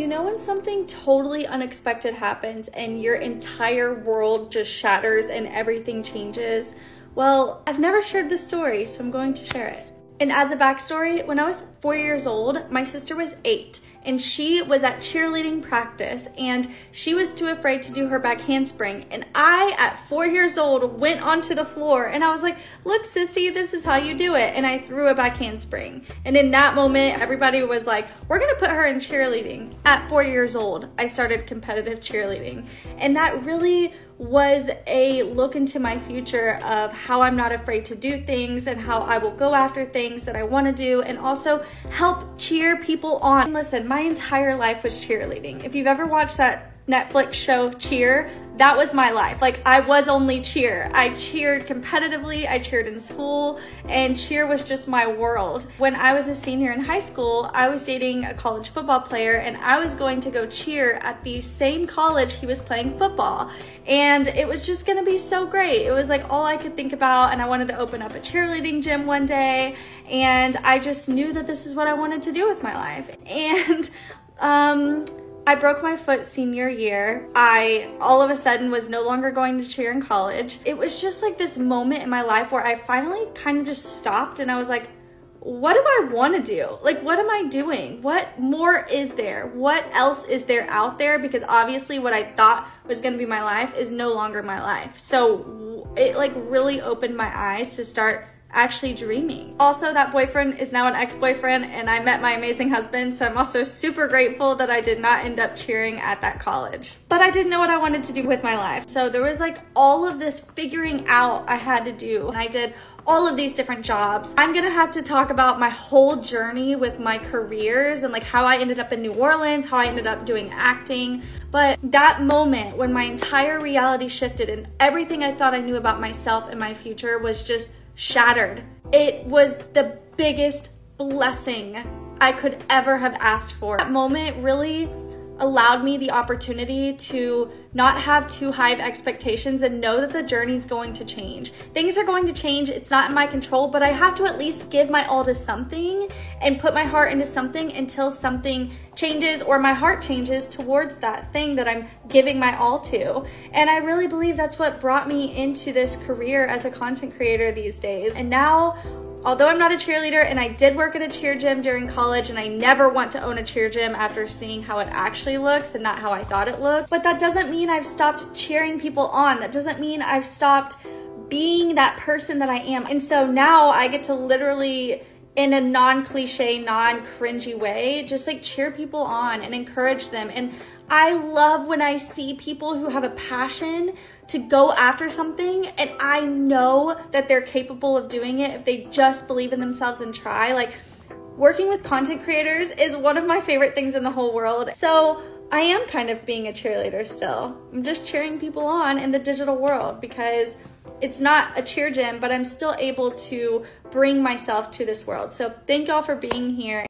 You know when something totally unexpected happens and your entire world just shatters and everything changes? Well, I've never shared this story, so I'm going to share it. And as a backstory, when I was 4 years old, my sister was 8, and she was at cheerleading practice, and she was too afraid to do her back handspring. And I, at 4 years old, went onto the floor, and I was like, look, sissy, this is how you do it. And I threw a back handspring. And in that moment, everybody was like, we're gonna put her in cheerleading. At 4 years old, I started competitive cheerleading. And that really was a look into my future of how I'm not afraid to do things and how I will go after things that I want to do and also help cheer people on. Listen, my entire life was cheerleading. If you've ever watched that Netflix show Cheer, that was my life. Like, I was only cheer. I cheered competitively, I cheered in school, and cheer was just my world. When I was a senior in high school, I was dating a college football player, and I was going to go cheer at the same college he was playing football. And it was just gonna be so great. It was like all I could think about, and I wanted to open up a cheerleading gym one day, and I just knew that this is what I wanted to do with my life. And I broke my foot senior year. I all of a sudden was no longer going to cheer in college. It was just like this moment in my life where I finally kind of just stopped and I was like, what do I want to do? Like, what am I doing? What more is there? What else is there out there? Because obviously what I thought was going to be my life is no longer my life. So it like really opened my eyes to start actually dreaming. Also, that boyfriend is now an ex-boyfriend, and I met my amazing husband, so I'm also super grateful that I did not end up cheering at that college. But I didn't know what I wanted to do with my life. So there was like all of this figuring out I had to do, and I did all of these different jobs. I'm gonna have to talk about my whole journey with my careers and like how I ended up in New Orleans, how I ended up doing acting. But that moment when my entire reality shifted and everything I thought I knew about myself and my future was just shattered. It was the biggest blessing I could ever have asked for. That moment really allowed me the opportunity to not have too high of expectations and know that the journey's going to change. Things are going to change, it's not in my control, but I have to at least give my all to something and put my heart into something until something changes or my heart changes towards that thing that I'm giving my all to. And I really believe that's what brought me into this career as a content creator these days. And now, although I'm not a cheerleader and I did work at a cheer gym during college, and I never want to own a cheer gym after seeing how it actually looks and not how I thought it looked, but that doesn't mean I've stopped cheering people on. That doesn't mean I've stopped being that person that I am. And so now I get to literally, in a non-cliche, non-cringy way, just like cheer people on and encourage them. And I love when I see people who have a passion to go after something and I know that they're capable of doing it if they just believe in themselves and try. Like, working with content creators is one of my favorite things in the whole world. So I am kind of being a cheerleader still. I'm just cheering people on in the digital world because it's not a cheer gym, but I'm still able to bring myself to this world. So thank y'all for being here.